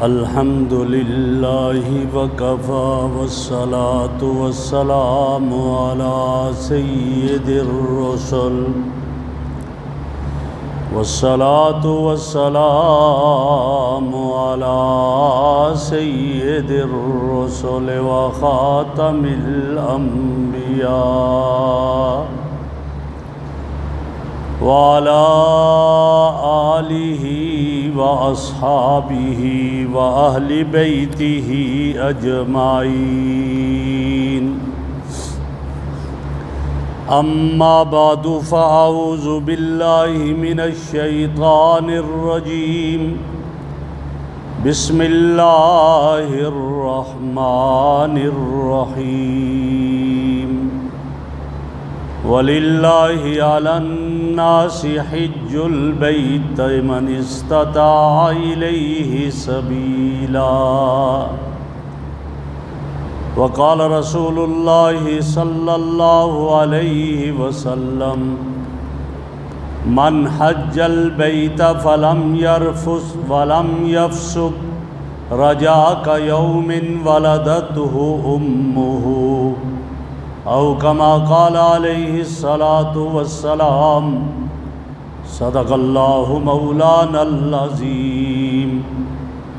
الحمد للہ وکفی والصلاة والسلام علی سید الرسل والصلاة والسلام علی سید الرسل وخاتم الانبیاء وعلى آلہ وأصحابہ وأہل بیتہ اجمعین اما بعد فاعوذ باللہ من الشیطان الرجیم بسم اللہ الرحمن الرحیم وَلِلَّهِ عَلَى النَّاسِ حِجُّ الْبَيْتِ مَنِ اسْتَطَاعَ إِلَيْهِ سَبِيلًا وقال رسول اللہ صلی اللہ علیہ وسلم من حج البیت فلم يرفث ولم يفسق رجاء كيوم ولدته أمه او کما قال علیہ الصلاة والسلام صدق اللہ مولانا العظیم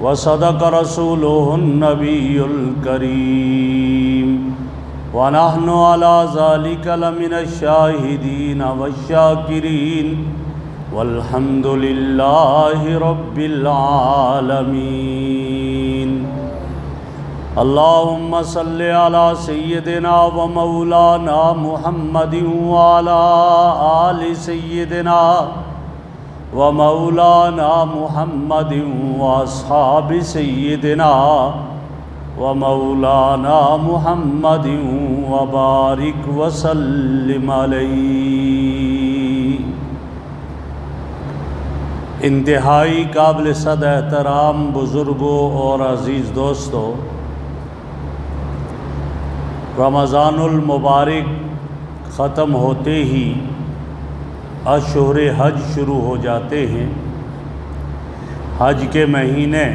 وصدق رسولہ النبی الکریم ونحن علی ذلک لمن الشاہدین والشاکرین والحمد للہ رب العالمین اللہم صلی علی سیدنا و مولانا محمد وعلی آل سیدنا و مولانا محمد واصحاب سیدنا و مولانا محمد وبارک وسلم علیہ۔ انتہائی قابل صد احترام بزرگوں اور عزیز دوستوں، رمضان المبارک ختم ہوتے ہی اشہر حج شروع ہو جاتے ہیں۔ حج کے مہینے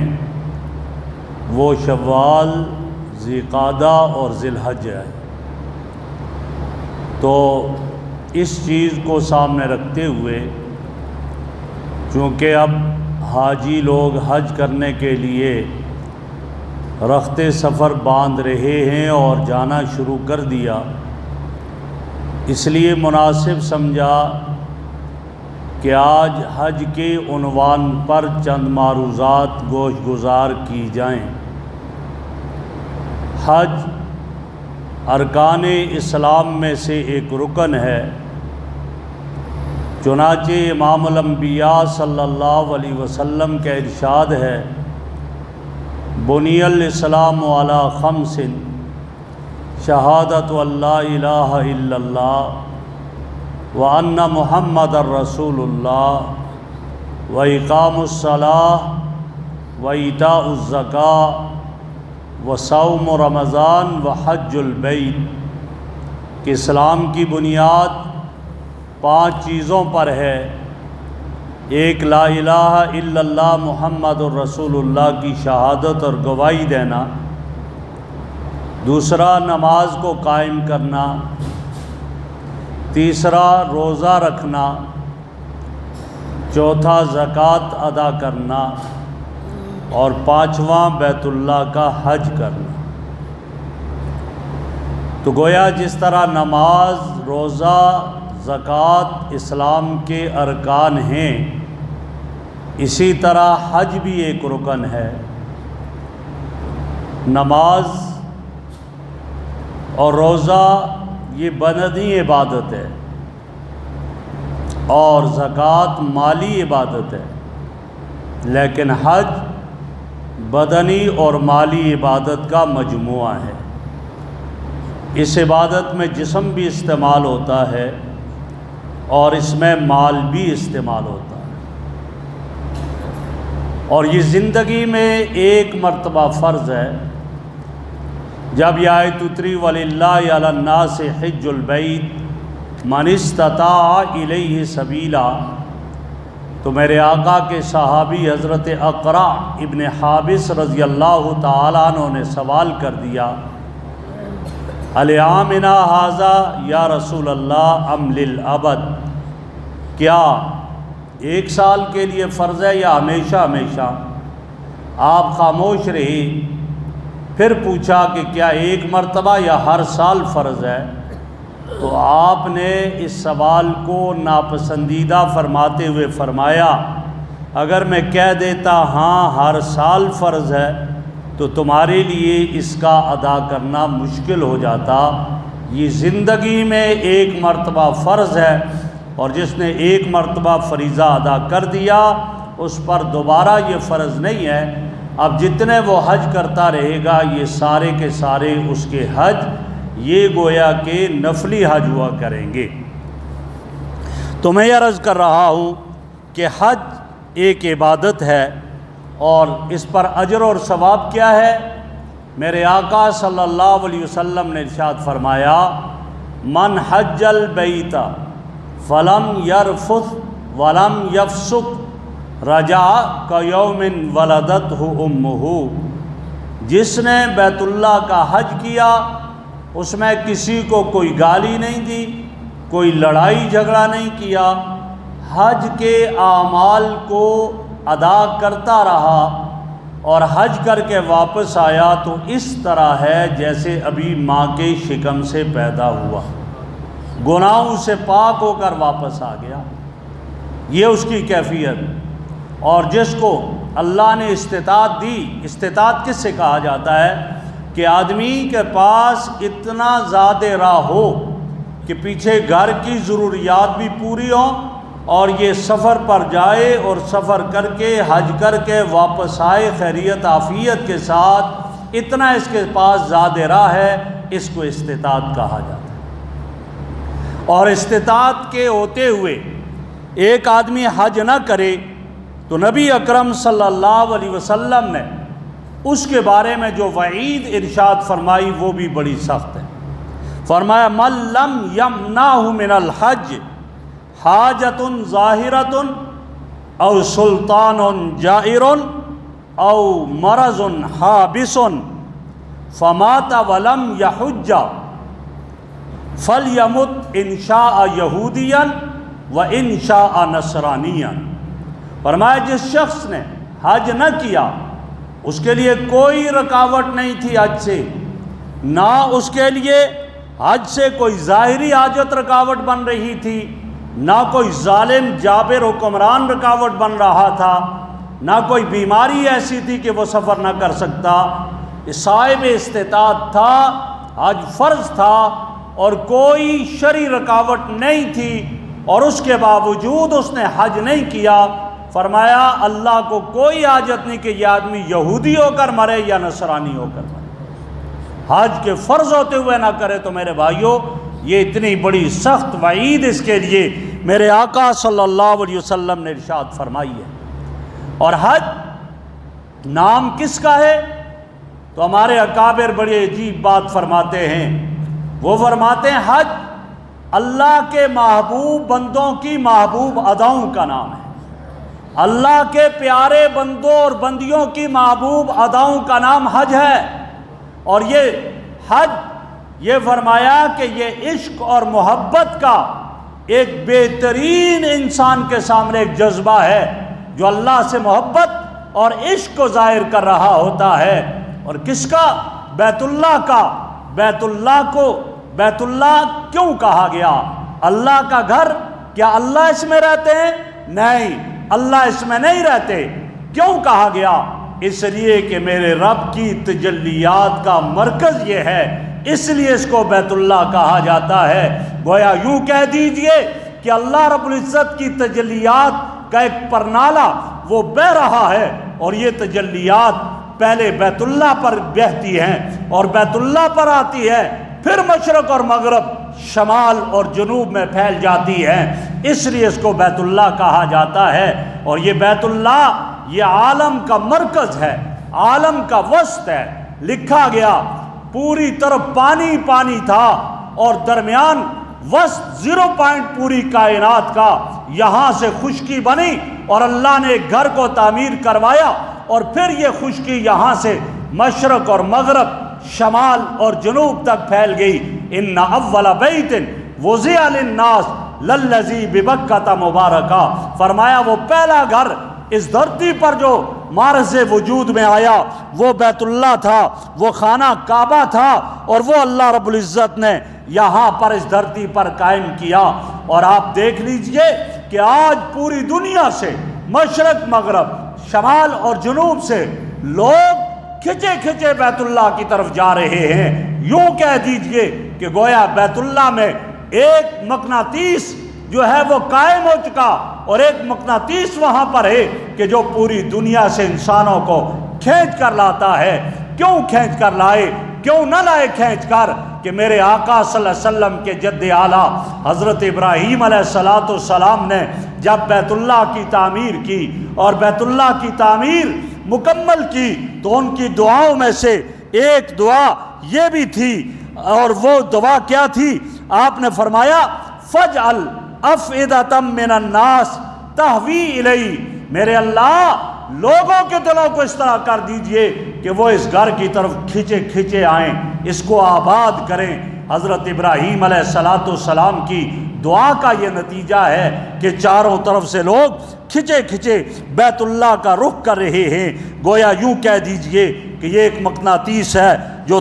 وہ شوال، ذی قعدہ اور ذی الحج ہے۔ تو اس چیز کو سامنے رکھتے ہوئے، چونکہ اب حاجی لوگ حج کرنے کے لیے رخت سفر باندھ رہے ہیں اور جانا شروع کر دیا، اس لیے مناسب سمجھا کہ آج حج کے عنوان پر چند معروضات گوش گزار کی جائیں۔ حج ارکان اسلام میں سے ایک رکن ہے، چنانچہ امام الانبیاء صلی اللہ علیہ وسلم کا ارشاد ہے، بنی الاسلام علی خمس شہادت ان لا الہ الا اللہ وان محمد الرسول اللہ واقام الصلاۃ وایتاء الزکاۃ وصوم رمضان وحج البیت، کہ اسلام کی بنیاد 5 چیزوں پر ہے۔ ایک لا الہ الا اللہ محمد الرسول اللہ کی شہادت اور گواہی دینا، دوسرا نماز کو قائم کرنا، تیسرا روزہ رکھنا، چوتھا زکوٰۃ ادا کرنا، اور 5واں بیت اللہ کا حج کرنا۔ تو گویا جس طرح نماز، روزہ، زکوٰۃ اسلام کے ارکان ہیں، اسی طرح حج بھی ایک رکن ہے۔ نماز اور روزہ یہ بدنی عبادت ہے، اور زکوٰۃ مالی عبادت ہے، لیکن حج بدنی اور مالی عبادت کا مجموعہ ہے۔ اس عبادت میں جسم بھی استعمال ہوتا ہے اور اس میں مال بھی استعمال ہوتا ہے، اور یہ زندگی میں ایک مرتبہ فرض ہے۔ جب یہ آیت اتری وَلِلَّهِ عَلَى النَّاسِ حِجُّ الْبَيْتِ مَنِ اسْتَطَاعَ إِلَيْهِ سَبِيلًا، تو میرے آقا کے صحابی حضرت اقرع ابن حابس رضی اللہ تعالیٰ عنہ نے سوال کر دیا، العامنا ھذا یا رسول اللہ ام للابد، کیا 1 سال کے لیے فرض ہے یا ہمیشہ ہمیشہ؟ آپ خاموش رہی۔ پھر پوچھا کہ کیا 1 مرتبہ یا ہر سال فرض ہے؟ تو آپ نے اس سوال کو ناپسندیدہ فرماتے ہوئے فرمایا، اگر میں کہہ دیتا ہاں ہر سال فرض ہے تو تمہارے لیے اس کا ادا کرنا مشکل ہو جاتا۔ یہ زندگی میں 1 مرتبہ فرض ہے، اور جس نے 1 مرتبہ فریضہ ادا کر دیا اس پر دوبارہ یہ فرض نہیں ہے۔ اب جتنے وہ حج کرتا رہے گا یہ سارے کے سارے اس کے حج یہ گویا کہ نفلی حج ہوا کریں گے۔ تو میں یہ عرض کر رہا ہوں کہ حج ایک عبادت ہے، اور اس پر اجر اور ثواب کیا ہے؟ میرے آقا صلی اللہ علیہ وسلم نے ارشاد فرمایا، من حج البیت فلم یرفث ولم یفسق رجع کیوم ولدتہ امہ، جس نے بیت اللہ کا حج کیا اس میں کسی کو کوئی گالی نہیں دی، کوئی لڑائی جھگڑا نہیں کیا، حج کے اعمال کو ادا کرتا رہا اور حج کر کے واپس آیا تو اس طرح ہے جیسے ابھی ماں کے شکم سے پیدا ہوا، گناہوں سے پاک ہو کر واپس آ گیا۔ یہ اس کی کیفیت۔ اور جس کو اللہ نے استطاعت دی، استطاعت کس سے کہا جاتا ہے؟ کہ آدمی کے پاس اتنا زیادہ راہ ہو کہ پیچھے گھر کی ضروریات بھی پوری ہوں اور یہ سفر پر جائے اور سفر کر کے حج کر کے واپس آئے خیریت عافیت کے ساتھ، اتنا اس کے پاس زیادہ راہ ہے، اس کو استطاعت کہا جاتا ہے۔ اور استطاعت کے ہوتے ہوئے ایک آدمی حج نہ کرے تو نبی اکرم صلی اللہ علیہ وسلم نے اس کے بارے میں جو وعید ارشاد فرمائی وہ بھی بڑی سخت ہے۔ فرمایا، من لم یمنعہ من الحج حاجت ظاہرۃ او سلطان جائر او مرض حابس فمات ولم یحج فلیمت ان شاء یہودیا و ان شاء نصرانیا۔ فرمایا جس شخص نے حج نہ کیا اس کے لیے کوئی رکاوٹ نہیں تھی حج سے، نہ اس کے لیے حج سے کوئی ظاہری حاجت رکاوٹ بن رہی تھی، نہ کوئی ظالم جابر حکمران رکاوٹ بن رہا تھا، نہ کوئی بیماری ایسی تھی کہ وہ سفر نہ کر سکتا، صاحب استطاعت تھا، حج فرض تھا اور کوئی شرعی رکاوٹ نہیں تھی، اور اس کے باوجود اس نے حج نہیں کیا۔ فرمایا اللہ کو کوئی حاجت نہیں کہ یہ آدمی یہودی ہو کر مرے یا نصرانی ہو کر مرے، حج کے فرض ہوتے ہوئے نہ کرے۔ تو میرے بھائیوں، یہ اتنی بڑی سخت وعید اس کے لیے میرے آقا صلی اللہ علیہ وسلم نے ارشاد فرمائی ہے۔ اور حج نام کس کا ہے؟ تو ہمارے اکابر بڑی عجیب بات فرماتے ہیں، وہ فرماتے ہیں حج اللہ کے محبوب بندوں کی محبوب اداؤں کا نام ہے، اللہ کے پیارے بندوں اور بندیوں کی محبوب اداؤں کا نام حج ہے۔ اور یہ حج، یہ فرمایا کہ یہ عشق اور محبت کا ایک بہترین انسان کے سامنے ایک جذبہ ہے جو اللہ سے محبت اور عشق کو ظاہر کر رہا ہوتا ہے۔ اور کس کا؟ بیت اللہ کا۔ بیت اللہ کو بیت اللہ کیوں کہا گیا؟ اللہ کا گھر، کیا اللہ اس میں رہتے ہیں؟ نہیں، اللہ اس میں نہیں رہتے۔ کیوں کہا گیا؟ اس لیے کہ میرے رب کی تجلیات کا مرکز یہ ہے، اس لیے اس کو بیت اللہ کہا جاتا ہے۔ گویا یوں کہہ دیجئے کہ اللہ رب العزت کی تجلیات کا ایک پرنالہ وہ بہہ رہا ہے، اور یہ تجلیات پہلے بیت اللہ پر بہتی ہیں اور بیت اللہ پر آتی ہے، پھر مشرق اور مغرب، شمال اور جنوب میں پھیل جاتی ہے، اس لیے اس کو بیت اللہ کہا جاتا ہے۔ اور یہ بیت اللہ یہ عالم کا مرکز ہے، عالم کا وسط ہے۔ لکھا گیا پوری طرف پانی پانی تھا اور درمیان وسط 0 پوائنٹ پوری کائنات کا یہاں سے خشکی بنی اور اللہ نے ایک گھر کو تعمیر کروایا اور پھر یہ خشکی یہاں سے مشرق اور مغرب، شمال اور جنوب تک پھیل گئی۔ ان اول بیت وضع للناس للذی ببکۃ مبارکہ، فرمایا وہ پہلا گھر اس دھرتی پر جو مارز وجود میں آیا وہ بیت اللہ تھا، وہ خانہ کعبہ تھا، اور وہ اللہ رب العزت نے یہاں پر اس دھرتی پر قائم کیا۔ اور آپ دیکھ لیجئے کہ آج پوری دنیا سے مشرق مغرب، شمال اور جنوب سے لوگ کھچے کھچے بیت اللہ کی طرف جا رہے ہیں۔ یوں کہہ دیجئے کہ گویا بیت اللہ میں ایک مقناطیس جو ہے وہ قائم ہو چکا، اور ایک مقناطیس وہاں پر ہے کہ جو پوری دنیا سے انسانوں کو کھینچ کر لاتا ہے۔ کیوں کھینچ کر لائے؟ کیوں نہ لائے کھینچ کر کہ میرے آقا صلی اللہ علیہ وسلم کے جد اعلیٰ حضرت ابراہیم علیہ السلام نے جب بیت اللہ کی تعمیر کی اور بیت اللہ کی تعمیر مکمل کی تو ان کی دعاؤں میں سے ایک دعا یہ بھی تھی، اور وہ دعا کیا تھی؟ آپ نے فرمایا فَجْعَلْ أَفْئِدَةً مِّنَ النَّاسِ تَهْوِي إِلَيْهِ، میرے اللہ لوگوں کے دلوں کو اس طرح کر دیجئے کہ وہ اس گھر کی طرف کھچے کھچے آئیں، اس کو آباد کریں۔ حضرت ابراہیم علیہ السلام کی دعا کا یہ نتیجہ ہے کہ چاروں طرف سے لوگ کھچے کھچے بیت اللہ کا رخ کر رہے ہیں۔ گویا یوں کہہ دیجئے کہ یہ ایک مقناطیس ہے جو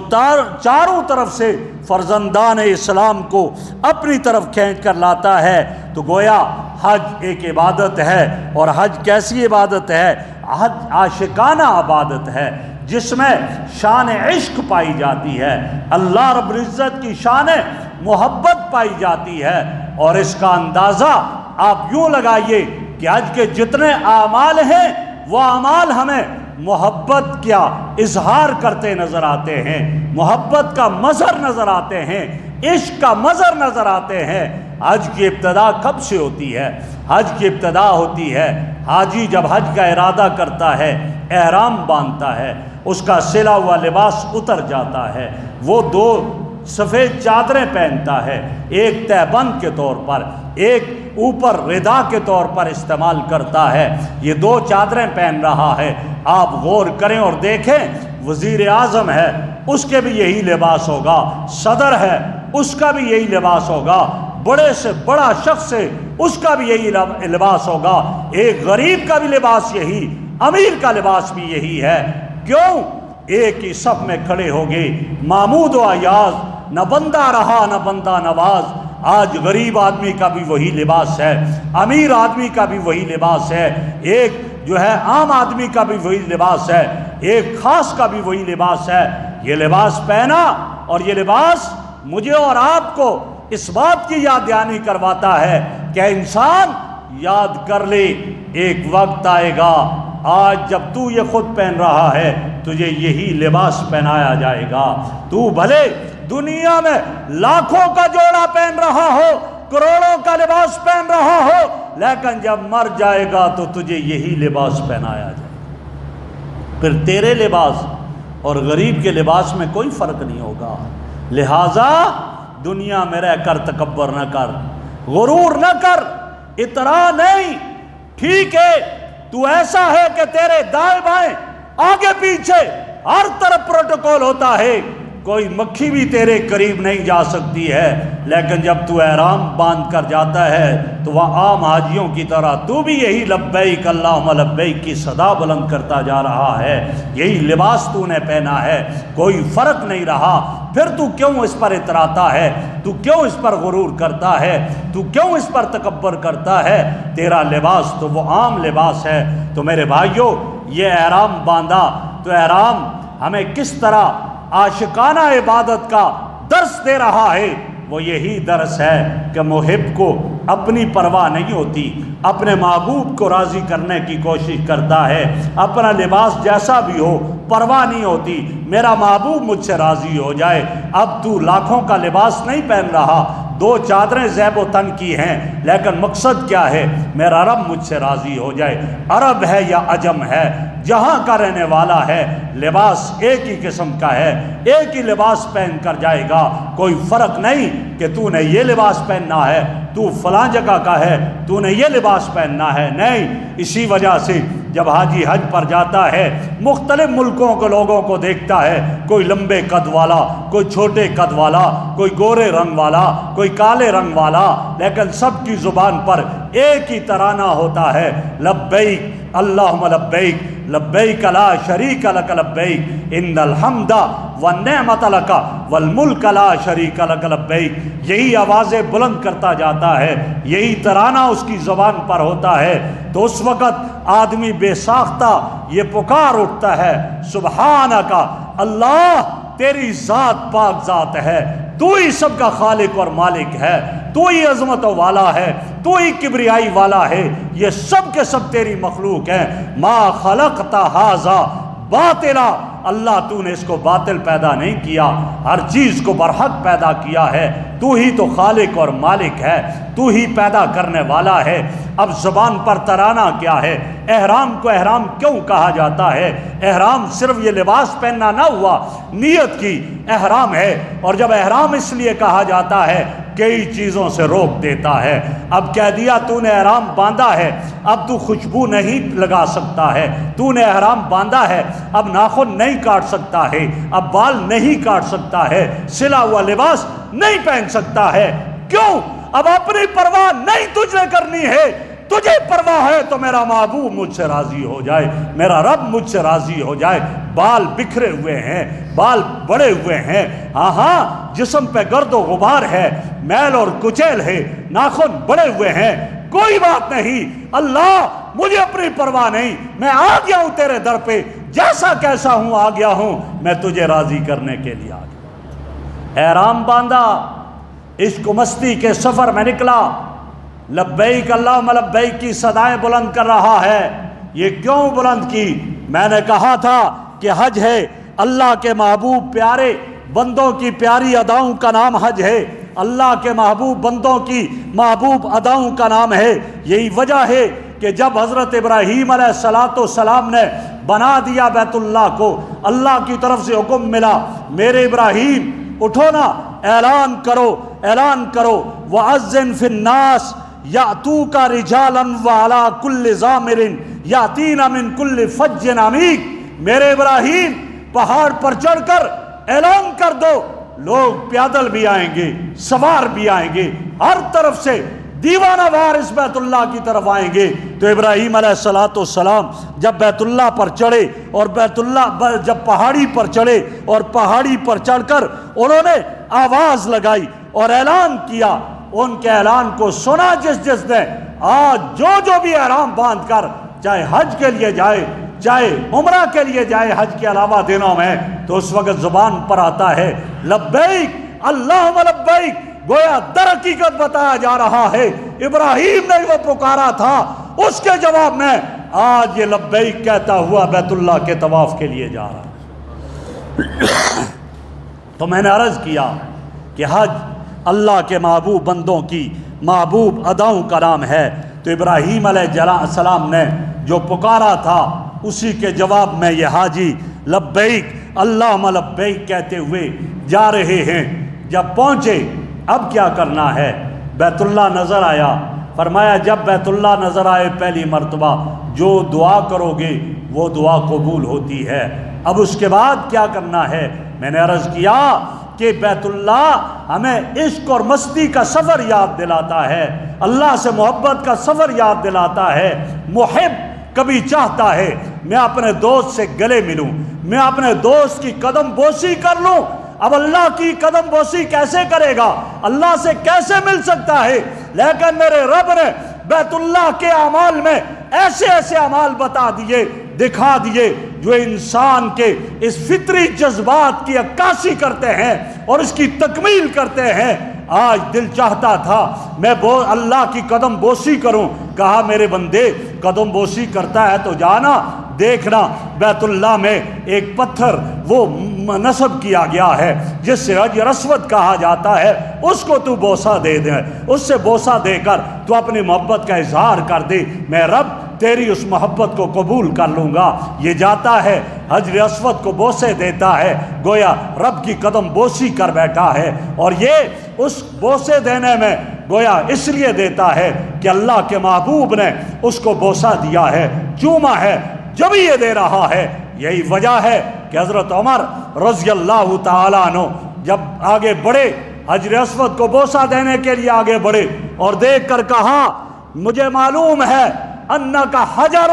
چاروں طرف سے فرزندان اسلام کو اپنی طرف کھینچ کر لاتا ہے۔ تو گویا حج ایک عبادت ہے، اور حج کیسی عبادت ہے؟ حج عاشقانہ عبادت ہے جس میں شان عشق پائی جاتی ہے، اللہ رب العزت کی شان محبت پائی جاتی ہے۔ اور اس کا اندازہ آپ یوں لگائیے کہ حج کے جتنے اعمال ہیں وہ اعمال ہمیں محبت کیا اظہار کرتے نظر آتے ہیں، محبت کا مظہر نظر آتے ہیں، عشق کا مظہر نظر آتے ہیں۔ حج کی ابتدا کب سے ہوتی ہے؟ حج کی ابتدا ہوتی ہے حاجی جب حج کا ارادہ کرتا ہے، احرام باندھتا ہے، اس کا سلا ہوا لباس اتر جاتا ہے، وہ 2 سفید چادریں پہنتا ہے، ایک تہبند کے طور پر، ایک اوپر ردا کے طور پر استعمال کرتا ہے۔ یہ 2 چادریں پہن رہا ہے۔ آپ غور کریں اور دیکھیں، وزیر اعظم ہے اس کے بھی یہی لباس ہوگا، صدر ہے اس کا بھی یہی لباس ہوگا، بڑے سے بڑا شخص ہے اس کا بھی یہی لباس ہوگا، ایک غریب کا بھی لباس یہی، امیر کا لباس بھی یہی ہے۔ کیوں؟ ایک ہی صف میں کھڑے ہو گئے، محمود و ایاز، نہ بندہ رہا نہ بندہ نواز۔ آج غریب آدمی کا بھی وہی لباس ہے، امیر آدمی کا بھی وہی لباس ہے، ایک جو ہے عام آدمی کا بھی وہی لباس ہے، ایک خاص کا بھی وہی لباس ہے۔ یہ لباس پہنا اور یہ لباس مجھے اور آپ کو اس بات کی یاد دہانی کرواتا ہے کہ انسان یاد کر لے، ایک وقت آئے گا آج جب تو یہ خود پہن رہا ہے تجھے یہی لباس پہنایا جائے گا۔ تو بھلے دنیا میں لاکھوں کا جوڑا پہن رہا ہو، کروڑوں کا لباس پہن رہا ہو، لیکن جب مر جائے گا تو تجھے یہی لباس پہنایا جائے گا۔ پھر تیرے لباس اور غریب کے لباس میں کوئی فرق نہیں ہوگا۔ لہٰذا دنیا میں رہ کر تکبر نہ کر، غرور نہ کر، اطراء نہیں۔ ٹھیک ہے تو ایسا ہے کہ تیرے دائیں بائیں آگے پیچھے ہر طرف پروٹوکول ہوتا ہے، کوئی مکھی بھی تیرے قریب نہیں جا سکتی ہے، لیکن جب تو احرام باندھ کر جاتا ہے تو وہ عام حاجیوں کی طرح تو بھی یہی لبیک اللہم لبیک کی صدا بلند کرتا جا رہا ہے، یہی لباس تو نے پہنا ہے، کوئی فرق نہیں رہا۔ پھر تو کیوں اس پر اتراتا ہے؟ تو کیوں اس پر غرور کرتا ہے؟ تو کیوں اس پر تکبر کرتا ہے؟ تیرا لباس تو وہ عام لباس ہے۔ تو میرے بھائیوں، یہ احرام باندھا تو احرام ہمیں کس طرح عاشقانہ عبادت کا درس دے رہا ہے؟ وہ یہی درس ہے کہ محب کو اپنی پرواہ نہیں ہوتی، اپنے محبوب کو راضی کرنے کی کوشش کرتا ہے، اپنا لباس جیسا بھی ہو پرواہ نہیں ہوتی، میرا محبوب مجھ سے راضی ہو جائے۔ اب تو لاکھوں کا لباس نہیں پہن رہا، 2 چادریں زیب و تن کی ہیں، لیکن مقصد کیا ہے؟ میرا رب مجھ سے راضی ہو جائے۔ عرب ہے یا عجم ہے، جہاں کا رہنے والا ہے، لباس ایک ہی قسم کا ہے، ایک ہی لباس پہن کر جائے گا، کوئی فرق نہیں کہ تو نے یہ لباس پہننا ہے، تو فلاں جگہ کا ہے، تو نے یہ لباس پہننا ہے، نہیں۔ اسی وجہ سے جب حاجی حج پر جاتا ہے، مختلف ملکوں کے لوگوں کو دیکھتا ہے، کوئی لمبے قد والا، کوئی چھوٹے قد والا، کوئی گورے رنگ والا، کوئی کالے رنگ والا، لیکن سب کی زبان پر ایک ہی ترانہ ہوتا ہے، لبیک اللہم لبیک لبیک لا شریک لک لبیک ان الحمد والنعمت لک والملک لا شریک لک لبیک۔ یہی آوازیں بلند کرتا جاتا ہے، یہی ترانہ اس کی زبان پر ہوتا ہے، تو اس وقت آدمی بے ساختہ یہ پکار اٹھتا ہے، سبحانک اللہ، تیری ذات پاک ذات ہے، تو ہی سب کا خالق اور مالک ہے، تو ہی عظمت والا ہے، تو ہی کبریائی والا ہے، یہ سب کے سب تیری مخلوق ہیں۔ ما خلقت ھذا باطلا، اللہ تو نے اس کو باطل پیدا نہیں کیا، ہر چیز کو برحق پیدا کیا ہے، تو ہی تو خالق اور مالک ہے، تو ہی پیدا کرنے والا ہے۔ اب زبان پر ترانہ کیا ہے؟ احرام کو احرام کیوں کہا جاتا ہے؟ احرام صرف یہ لباس پہننا نہ ہوا، نیت کی احرام ہے، اور جب احرام اس لیے کہا جاتا ہے کئی چیزوں سے روک دیتا ہے۔ اب کہہ دیا تو نے احرام باندھا ہے، اب تو خوشبو نہیں لگا سکتا ہے، تو نے احرام باندھا ہے، اب ناخن نہیں کاٹ سکتا ہے، اب بال نہیں کاٹ سکتا ہے، سلا ہوا لباس نہیں پہن سکتا ہے۔ کیوں؟ اب اپنی پرواہ نہیں تجھے کرنی ہے، تجھے پرواہ ہے تو میرا محبوب مجھ سے راضی ہو جائے، میرا رب مجھ سے راضی ہو جائے۔ بال بکھرے ہوئے ہیں، بال بڑے ہوئے ہیں، ہاں جسم پہ گرد و غبار ہے، میل اور کچیل ہے، ناخن بڑے ہوئے ہیں، کوئی بات نہیں، اللہ مجھے اپنی پرواہ نہیں، میں آ گیا ہوں تیرے در پہ، جیسا کیسا ہوں آ گیا ہوں، میں تجھے راضی کرنے کے لیے آ گیا۔ احرام باندھا، عشق و مستی کے سفر میں نکلا، لبیک اللہم لبیک کی صدائیں بلند کر رہا ہے۔ یہ کیوں بلند کی؟ میں نے کہا تھا کہ حج ہے اللہ کے محبوب پیارے بندوں کی پیاری اداؤں کا نام حج ہے، اللہ کے محبوب بندوں کی محبوب اداؤں کا نام ہے۔ یہی وجہ ہے کہ جب حضرت ابراہیم علیہ السلام نے بنا دیا بیت اللہ کو، اللہ کی طرف سے حکم ملا، میرے ابراہیم اٹھو نا، اعلان کرو، اعلان کرو، وَأَذِّن فِي النَّاسِ یَأْتُوکَ رِجَالًا وَعَلَىٰ كُلِّ ضَامِرٍ یَأْتِینَ مِن كُلِّ فَجٍّ عَمِیقٍ۔ میرے ابراہیم پہاڑ پر چڑھ کر اعلان کر دو، لوگ پیادل بھی آئیں گے، سوار بھی آئیں گے، ہر طرف سے دیوانہ وار اس بیت اللہ کی طرف آئیں گے۔ تو ابراہیم علیہ السلام جب بیت اللہ پر چڑھے، اور بیت اللہ جب پہاڑی پر چڑھے، اور پہاڑی پر چڑھ کر انہوں نے آواز لگائی اور اعلان کیا، ان کے اعلان کو سنا جس نے، آج جو بھی احرام باندھ کر چاہے حج کے لیے جائے، چاہے عمرہ کے لیے جائے حج کے علاوہ دنوں میں، تو اس وقت زبان پر آتا ہے لبیک اللہم لبیک، گویا در حقیقت بتایا جا رہا ہے ابراہیم نے وہ پکارا تھا، اس کے جواب میں آج یہ لبیک کہتا ہوا بیت اللہ کے طواف کے لیے جا رہا۔ تو میں نے عرض کیا کہ حج اللہ کے محبوب بندوں کی محبوب اداؤں کا نام ہے، تو ابراہیم علیہ السلام نے جو پکارا تھا اسی کے جواب میں یہ حاجی لبیک اللہم لبیک کہتے ہوئے جا رہے ہیں۔ جب پہنچے اب کیا کرنا ہے؟ بیت اللہ نظر آیا، فرمایا جب بیت اللہ نظر آئے پہلی مرتبہ جو دعا کرو گے وہ دعا قبول ہوتی ہے۔ اب اس کے بعد کیا کرنا ہے؟ میں نے عرض کیا کہ بیت اللہ ہمیں عشق اور مستی کا سفر یاد دلاتا ہے، اللہ سے محبت کا سفر یاد دلاتا ہے۔ محب کبھی چاہتا ہے میں اپنے دوست سے گلے ملوں، میں اپنے دوست کی قدم بوسی کر لوں۔ اب اللہ کی قدم بوسی کیسے کرے گا؟ اللہ سے کیسے مل سکتا ہے؟ لیکن میرے رب نے بیت اللہ کے اعمال میں ایسے ایسے اعمال بتا دیے، دکھا دیے جو انسان کے اس فطری جذبات کی عکاسی کرتے ہیں اور اس کی تکمیل کرتے ہیں۔ آج دل چاہتا تھا میں اللہ کی قدم بوسی کروں، کہا میرے بندے قدم بوسی کرتا ہے تو جانا دیکھنا بیت اللہ میں ایک پتھر وہ نصب کیا گیا ہے جس سے حجر اسود کہا جاتا ہے، اس کو تو بوسہ دے دے، اس سے بوسہ دے کر تو اپنی محبت کا اظہار کر دے، میں رب تیری اس محبت کو قبول کر لوں گا۔ یہ جاتا ہے حجر اسود کو بوسے دیتا ہے، گویا رب کی قدم بوسی کر بیٹھا ہے، اور یہ اس بوسے دینے میں گویا اس لیے دیتا ہے کہ اللہ کے محبوب نے اس کو بوسہ دیا ہے، چوما ہے، جب یہ دے رہا ہے۔ یہی وجہ ہے کہ حضرت عمر رضی اللہ تعالیٰ عنہ جب آگے بڑھے حجر اسود کو بوسہ دینے کے لیے آگے بڑھے اور دیکھ کر کہا مجھے معلوم ہے انکا حجر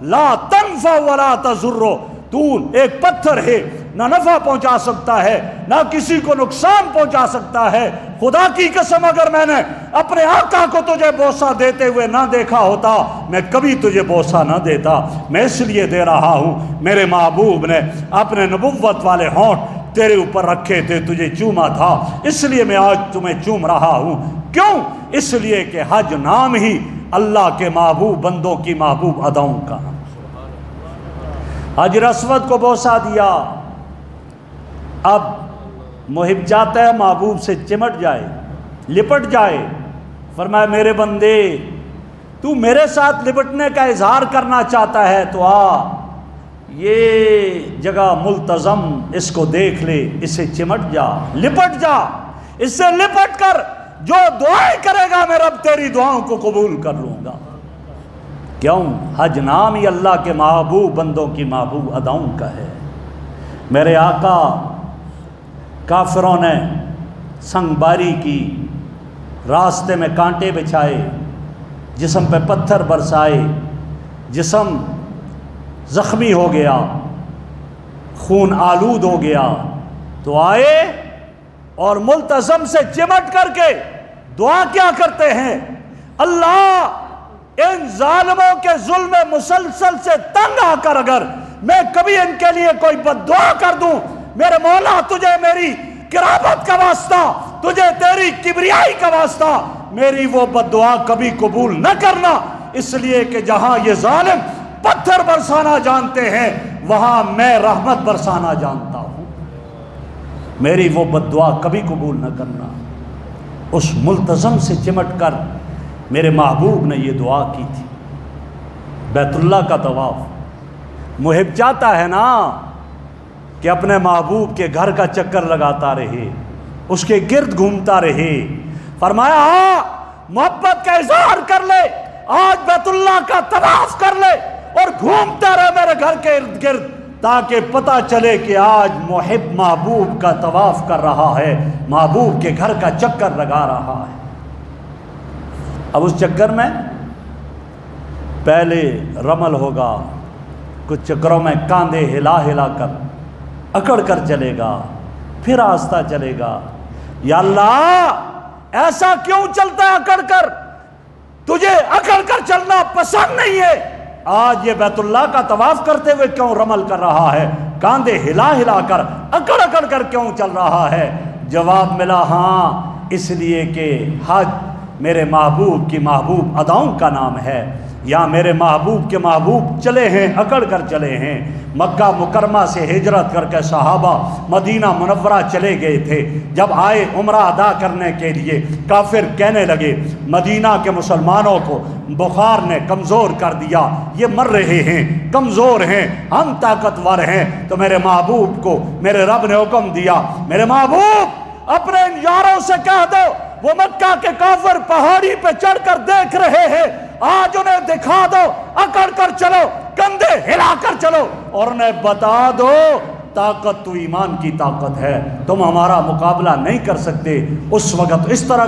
لا تنفع ولا تضر، تو ایک پتھر ہے، نہ نفع پہنچا سکتا ہے نہ کسی کو نقصان پہنچا سکتا ہے، خدا کی قسم اگر میں نے اپنے آقا کو تجھے بوسہ دیتے ہوئے نہ دیکھا ہوتا میں کبھی تجھے بوسہ نہ دیتا، میں اس لیے دے رہا ہوں میرے محبوب نے اپنے نبوت والے ہونٹ تیرے اوپر رکھے تھے، تجھے چوما تھا، اس لیے میں آج تمہیں چوم رہا ہوں۔ کیوں؟ اس لیے کہ حج نام ہی اللہ کے محبوب بندوں کی محبوب اداؤں کا نام۔ حجر اسود کو بوسہ دیا، اب محب چاہتا ہے محبوب سے چمٹ جائے، لپٹ جائے، فرمایا میرے بندے تو میرے ساتھ لپٹنے کا اظہار کرنا چاہتا ہے تو آ، یہ جگہ ملتزم، اس کو دیکھ لے، اسے چمٹ جا، لپٹ جا، اس سے لپٹ کر جو دعائیں کرے گا میں رب تیری دعاؤں کو قبول کر لوں گا۔ کیوں؟ حج نام ہی اللہ کے محبوب بندوں کی محبوب اداؤں کا ہے۔ میرے آقا کافروں نے سنگ باری کی، راستے میں کانٹے بچھائے، جسم پہ پتھر برسائے، جسم زخمی ہو گیا، خون آلود ہو گیا، تو آئے اور ملتزم سے چمٹ کر کے دعا کیا کرتے ہیں، اللہ ان ظالموں کے ظلم مسلسل سے تنگ آ کر اگر میں کبھی ان کے لیے کوئی بد دعا کر دوں، میرے مولا تجھے میری کرامت کا واسطہ، تجھے تیری کبریائی کا واسطہ میری وہ بد دعا کبھی قبول نہ کرنا، اس لیے کہ جہاں یہ ظالم پتھر برسانا جانتے ہیں وہاں میں رحمت برسانا جانتا ہوں، میری وہ بد دعا کبھی قبول نہ کرنا۔ اس ملتزم سے چمٹ کر میرے محبوب نے یہ دعا کی تھی۔ بیت اللہ کا طواف، محب چاہتا ہے نا کہ اپنے محبوب کے گھر کا چکر لگاتا رہے، اس کے گرد گھومتا رہے، فرمایا ہاں محبت کا اظہار کر لے، آج بیت اللہ کا طواف کر لے اور گھومتا رہے میرے گھر کے ارد گرد، تاکہ پتہ چلے کہ آج محب محبوب کا طواف کر رہا ہے، محبوب کے گھر کا چکر لگا رہا ہے۔ اب اس چکر میں پہلے رمل ہوگا، کچھ چکروں میں کاندھے ہلا ہلا کر اکڑ کر چلے گا، پھر آہستہ چلے گا، یا اللہ ایسا کیوں چلتا ہے اکڑ کر؟ تجھے اکڑ کر چلنا پسند نہیں ہے، آج یہ بیت اللہ کا طواف کرتے ہوئے کیوں رمل کر رہا ہے، کاندھے ہلا ہلا کر اکڑ اکڑ کر کیوں چل رہا ہے؟ جواب ملا ہاں اس لیے کہ حج میرے محبوب کی محبوب اداؤں کا نام ہے، یا میرے محبوب کے محبوب چلے ہیں، اکڑ کر چلے ہیں۔ مکہ مکرمہ سے ہجرت کر کے صحابہ مدینہ منورہ چلے گئے تھے، جب آئے عمرہ ادا کرنے کے لیے کافر کہنے لگے مدینہ کے مسلمانوں کو بخار نے کمزور کر دیا، یہ مر رہے ہیں، کمزور ہیں، ہم طاقتور ہیں، تو میرے محبوب کو میرے رب نے حکم دیا، میرے محبوب اپنے ان یاروں سے کہہ دو وہ مکہ کے کافر پہاڑی پہ چڑھ کر دیکھ رہے ہیں، آج انہیں دکھا دو، اکڑ کر چلو، کندھے ہلا کر چلو، اور انہیں بتا دو طاقت تو ایمان کی طاقت ہے، تم ہمارا مقابلہ نہیں کر سکتے۔ اس وقت اس طرح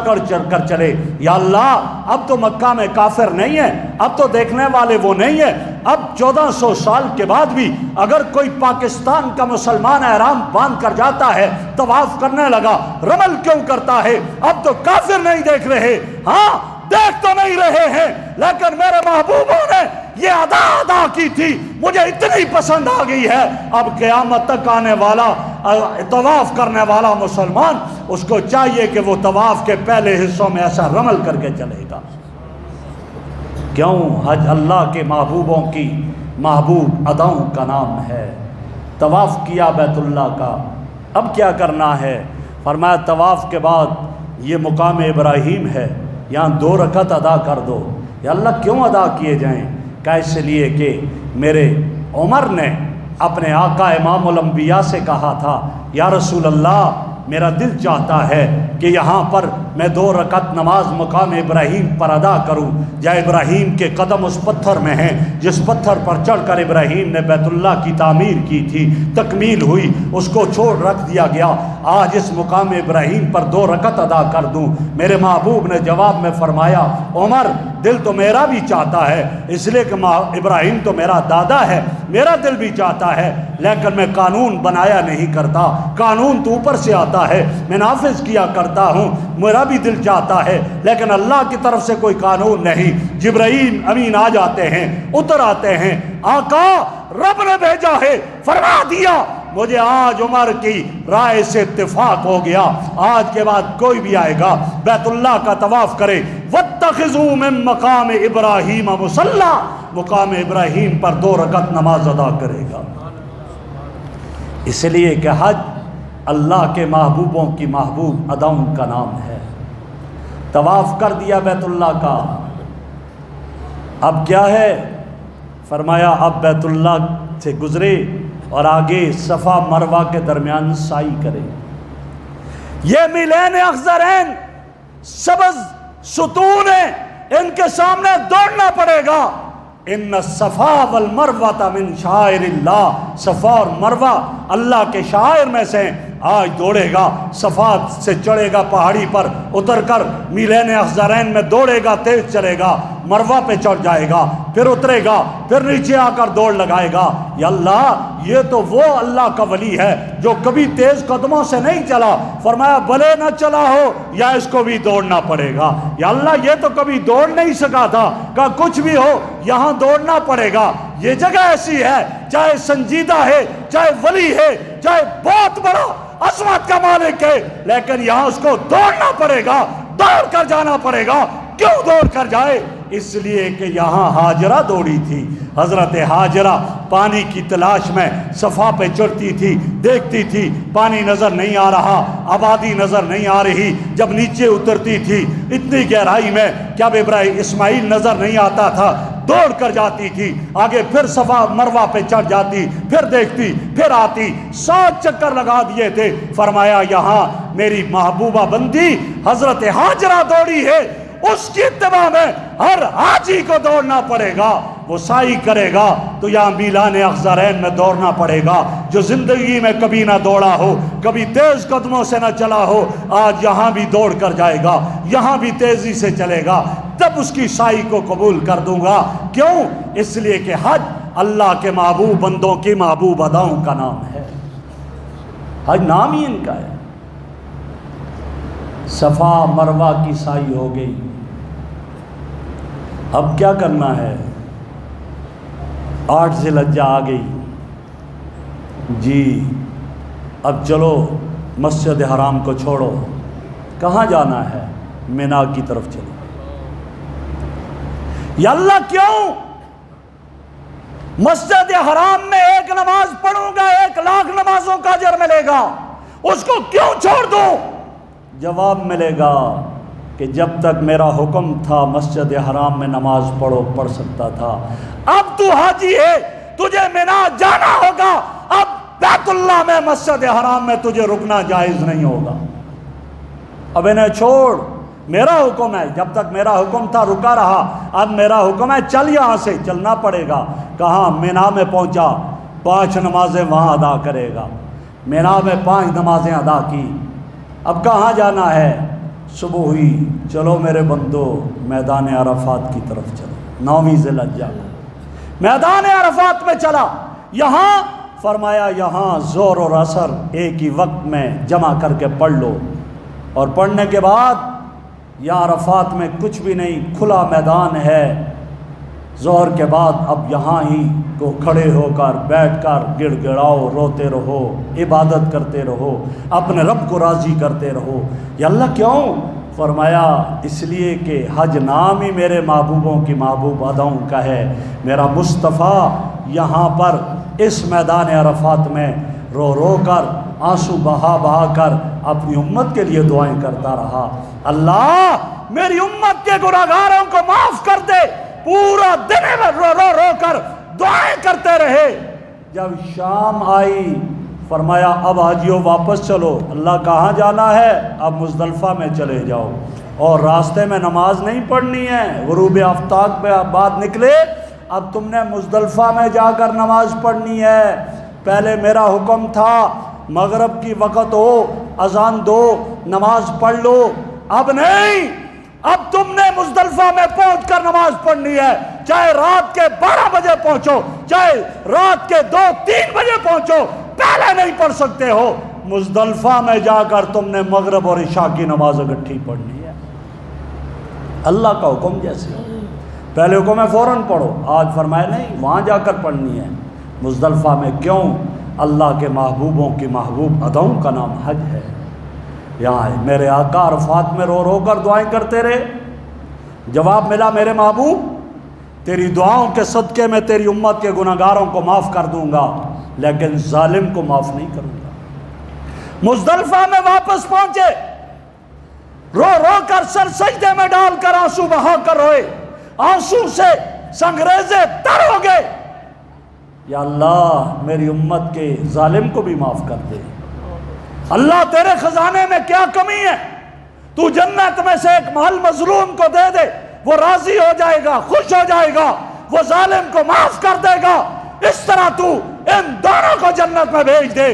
کر چلے، یا اللہ اب تو مکہ میں کافر نہیں ہے، اب تو دیکھنے والے وہ نہیں ہے، اب 1400 سال کے بعد بھی اگر کوئی پاکستان کا مسلمان احرام باندھ کر جاتا ہے، طواف کرنے لگا، رمل کیوں کرتا ہے؟ اب تو کافر نہیں دیکھ رہے، ہاں دیکھ تو نہیں رہے ہیں، لیکن میرے محبوبوں نے یہ ادا کی تھی، مجھے اتنی پسند آ گئی ہے، اب قیامت تک آنے والا طواف کرنے والا مسلمان اس کو چاہیے کہ وہ طواف کے پہلے حصوں میں ایسا رمل کر کے چلے گا۔ کیوں؟ حج اللہ کے محبوبوں کی محبوب اداؤں کا نام ہے۔ طواف کیا بیت اللہ کا، اب کیا کرنا ہے؟ فرمایا طواف کے بعد یہ مقام ابراہیم ہے، یہاں 2 رکعت ادا کر دو۔ یا اللہ کیوں ادا کیے جائیں؟ کہ اس لیے کہ میرے عمر نے اپنے آقا امام الانبیاء سے کہا تھا، یا رسول اللہ میرا دل چاہتا ہے کہ یہاں پر میں 2 رکعت نماز مقام ابراہیم پر ادا کروں۔ یا ابراہیم کے قدم اس پتھر میں ہیں جس پتھر پر چڑھ کر ابراہیم نے بیت اللہ کی تعمیر کی تھی، تکمیل ہوئی، اس کو چھوڑ رکھ دیا گیا، آج اس مقام ابراہیم پر 2 رکعت ادا کر دوں۔ میرے محبوب نے جواب میں فرمایا، عمر دل تو میرا بھی چاہتا ہے، اس لیے کہ ابراہیم تو میرا دادا ہے، میرا دل بھی چاہتا ہے، لیکن میں قانون بنایا نہیں کرتا، قانون تو اوپر سے آتا ہے، میں نافذ کیا کرتا ہوں، میرا بھی دل چاہتا ہے، لیکن اللہ کی طرف سے کوئی قانون نہیں۔ جبرائیل امین آ جاتے ہیں، اتر آتے ہیں، آقا رب نے بھیجا ہے، فرما دیا مجھے آج عمر کی رائے سے اتفاق ہو گیا، آج کے بعد کوئی بھی آئے گا بیت اللہ کا طواف کرے، وَاتَّخِذُوا مِن مقام ابراہیم مصلی، مقام ابراہیم پر 2 رکعت نماز ادا کرے گا۔ اس لیے کہ حج اللہ کے محبوبوں کی محبوب اداؤں کا نام ہے۔ طواف کر دیا بیت اللہ کا، اب کیا ہے؟ فرمایا اب بیت اللہ سے گزرے اور آگے صفا مروہ کے درمیان سعی کرے۔ یہ میلین اخضرین سبز ستون ہیں، ان کے سامنے دوڑنا پڑے گا۔ ان الصفا والمروہ من شعائر اللہ، صفا اور مروہ اللہ کے شعائر میں سے آج دوڑے گا، صفا سے چڑھے گا پہاڑی پر، اتر کر میلین اخضرین میں دوڑے گا، تیز چلے گا، مروہ پہ چڑھ جائے گا، پھر اترے گا، پھر نیچے آ کر دوڑ لگائے گا۔ یا اللہ یہ تو وہ اللہ کا ولی ہے جو کبھی تیز قدموں سے نہیں چلا، فرمایا بھلے نہ چلا ہو یا اس کو بھی دوڑنا پڑے گا۔ یا اللہ یہ تو کبھی دوڑ نہیں سکا تھا، کہ کچھ بھی ہو یہاں دوڑنا پڑے گا۔ یہ جگہ ایسی ہے، چاہے سنجیدہ ہے، چاہے ولی ہے، چاہے بہت بڑا عظمت کا مالک ہے، لیکن یہاں اس کو دوڑنا پڑے گا، دوڑ کر جانا پڑے گا۔ کیوں دوڑ کر جائے؟ اس لیے کہ یہاں ہاجرہ دوڑی تھی، حضرت ہاجرہ پانی کی تلاش میں صفا پہ چڑھتی تھی، دیکھتی تھی پانی نظر نہیں آ رہا، آبادی نظر نہیں آ رہی، جب نیچے اترتی تھی اتنی گہرائی میں کہ اب ابراہیم اسماعیل نظر نہیں آتا تھا، دوڑ کر جاتی تھی، آگے پھر صفا مروہ پہ چڑھ جاتی، پھر دیکھتی، پھر آتی، 7 چکر لگا دیے تھے۔ فرمایا یہاں میری محبوبہ بندی حضرت ہاجرہ دوڑی ہے، اس کی اتباع میں ہر حاجی کو دوڑنا پڑے گا۔ وہ سعی کرے گا تو یہاں میلان اخضرین میں دوڑنا پڑے گا۔ جو زندگی میں کبھی نہ دوڑا ہو، کبھی تیز قدموں سے نہ چلا ہو، آج یہاں بھی دوڑ کر جائے گا، یہاں بھی تیزی سے چلے گا، تب اس کی سعی کو قبول کر دوں گا۔ کیوں؟ اس لیے کہ حج اللہ کے محبوب بندوں کی محبوب اداؤں کا نام ہے، حج نام ہی ان کا ہے۔ صفا مروہ کی سعی ہو گئی، اب کیا کرنا ہے؟ 8 ذی الحجہ آ گئی، جی اب چلو مسجد حرام کو چھوڑو، کہاں جانا ہے؟ مینا کی طرف چلو۔ یا اللہ کیوں؟ مسجد حرام میں 1 نماز پڑھوں گا 1 لاکھ نمازوں کا اجر ملے گا، اس کو کیوں چھوڑ دوں؟ جواب ملے گا کہ جب تک میرا حکم تھا مسجد حرام میں نماز پڑھو، پڑھ سکتا تھا، اب تو حاجی ہے، تجھے مینا جانا ہوگا، اب بیت اللہ میں مسجد حرام میں تجھے رکنا جائز نہیں ہوگا۔ اب انہیں چھوڑ، میرا حکم ہے، جب تک میرا حکم تھا رکا رہا، اب میرا حکم ہے چل، یہاں سے چلنا پڑے گا۔ کہاں؟ مینا میں پہنچا، 5 نمازیں وہاں ادا کرے گا، مینا میں 5 نمازیں ادا کی، اب کہاں جانا ہے؟ صبح ہوئی، چلو میرے بندو میدان عرفات کی طرف چلو۔ 9ویں ذی الحجہ میدان عرفات میں چلا، یہاں فرمایا یہاں ظہر اور عصر ایک ہی وقت میں جمع کر کے پڑھ لو، اور پڑھنے کے بعد یہاں عرفات میں کچھ بھی نہیں، کھلا میدان ہے، ظہر کے بعد اب یہاں ہی کو کھڑے ہو کر بیٹھ کر گڑ گڑاؤ، روتے رہو، عبادت کرتے رہو، اپنے رب کو راضی کرتے رہو۔ یا اللہ کیوں؟ فرمایا اس لیے کہ حج نام ہی میرے محبوبوں کی محبوب اداؤں کا ہے۔ میرا مصطفیٰ یہاں پر اس میدان عرفات میں رو رو کر آنسو بہا بہا کر اپنی امت کے لیے دعائیں کرتا رہا، اللہ میری امت کے گناہگاروں کو معاف کر دے۔ پورا دن رو رو رو کر دعائیں کرتے رہے۔ جب شام آئی فرمایا اب حاجیوں واپس چلو، اللہ کہاں جانا ہے؟ اب مزدلفہ میں چلے جاؤ، اور راستے میں نماز نہیں پڑھنی ہے، غروب آفتاب پہ بعد نکلے، اب تم نے مزدلفہ میں جا کر نماز پڑھنی ہے۔ پہلے میرا حکم تھا مغرب کی وقت ہو اذان دو نماز پڑھ لو، اب نہیں، اب تم نے مزدلفہ میں پہنچ کر نماز پڑھنی ہے، چاہے رات کے 12 بجے پہنچو، چاہے رات کے 2-3 بجے پہنچو، پہلے نہیں پڑھ سکتے ہو۔ مزدلفہ میں جا کر تم نے مغرب اور عشاء کی نماز اکٹھی پڑھنی ہے، اللہ کا حکم جیسے ہو۔ پہلے حکم ہے فوراً پڑھو، آج فرمایا نہیں وہاں جا کر پڑھنی ہے مزدلفہ میں۔ کیوں؟ اللہ کے محبوبوں کی محبوب اداؤں کا نام حج ہے۔ یہاں میرے آقا عرفات میں رو رو کر دعائیں کرتے رہے، جواب ملا میرے محبوب تیری دعاؤں کے صدقے میں تیری امت کے گناہگاروں کو معاف کر دوں گا، لیکن ظالم کو معاف نہیں کروں گا۔ مزدلفہ میں واپس پہنچے، رو رو کر سر سجدے میں ڈال کر آنسو بہا کر روئے، آنسو سے سنگریزے تر ہو گئے، یا اللہ میری امت کے ظالم کو بھی معاف کر دے، اللہ تیرے خزانے میں کیا کمی ہے، تو جنت میں سے ایک محل مظلوم کو دے دے، وہ راضی ہو جائے گا، خوش ہو جائے گا، وہ ظالم کو معاف کر دے گا، اس طرح تو ان دونوں کو جنت میں بھیج دے۔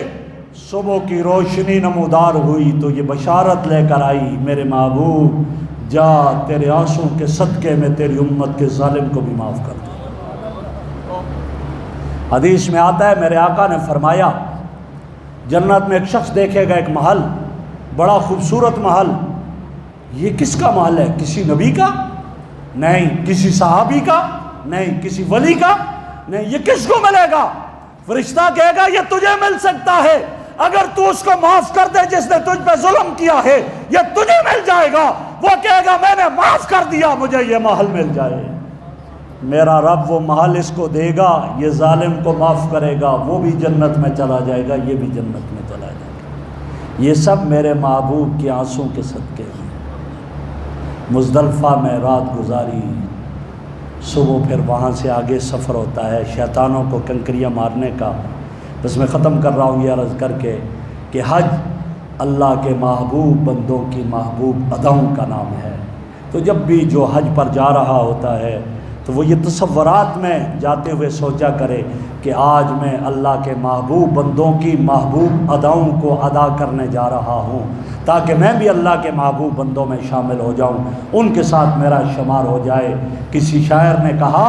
صبح کی روشنی نمودار ہوئی تو یہ بشارت لے کر آئی، میرے محبوب جا تیرے آنسوں کے صدقے میں تیری امت کے ظالم کو بھی معاف کر دے۔ حدیث میں آتا ہے میرے آقا نے فرمایا جنت میں ایک شخص دیکھے گا ایک محل، بڑا خوبصورت محل، یہ کس کا محل ہے؟ کسی نبی کا؟ نہیں۔ کسی صحابی کا؟ نہیں۔ کسی ولی کا؟ نہیں۔ یہ کس کو ملے گا؟ فرشتہ کہے گا یہ تجھے مل سکتا ہے، اگر تو اس کو معاف کر دے جس نے تجھ پہ ظلم کیا ہے، یہ تجھے مل جائے گا۔ وہ کہے گا میں نے معاف کر دیا، مجھے یہ محل مل جائے۔ میرا رب وہ محل اس کو دے گا، یہ ظالم کو معاف کرے گا، وہ بھی جنت میں چلا جائے گا، یہ بھی جنت میں چلا جائے گا۔ یہ سب میرے محبوب کے آنسوں کے صدقے ہیں۔ مزدلفہ میں رات گزاری، صبح پھر وہاں سے آگے سفر ہوتا ہے شیطانوں کو کنکریاں مارنے کا۔ بس میں ختم کر رہا ہوں یہ عرض کر کے کہ حج اللہ کے محبوب بندوں کی محبوب اداؤں کا نام ہے۔ تو جب بھی جو حج پر جا رہا ہوتا ہے تو وہ یہ تصورات میں جاتے ہوئے سوچا کرے کہ آج میں اللہ کے محبوب بندوں کی محبوب اداؤں کو ادا کرنے جا رہا ہوں، تاکہ میں بھی اللہ کے محبوب بندوں میں شامل ہو جاؤں، ان کے ساتھ میرا شمار ہو جائے۔ کسی شاعر نے کہا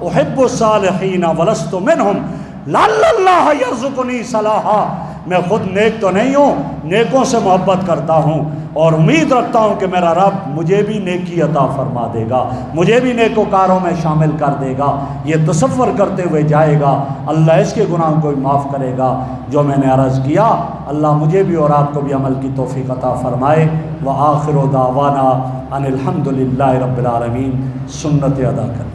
احب الصالحین ولست منہم لعل اللہ یرزقنی صلاحا، میں خود نیک تو نہیں ہوں، نیکوں سے محبت کرتا ہوں اور امید رکھتا ہوں کہ میرا رب مجھے بھی نیکی عطا فرما دے گا، مجھے بھی نیکوکاروں میں شامل کر دے گا۔ یہ تصور کرتے ہوئے جائے گا، اللہ اس کے گناہوں کو بھی معاف کرے گا۔ جو میں نے عرض کیا اللہ مجھے بھی اور آپ کو بھی عمل کی توفیق عطا فرمائے۔ وآخر دعوانا ان الحمد للہ رب العالمین۔ سنت ادا کریں۔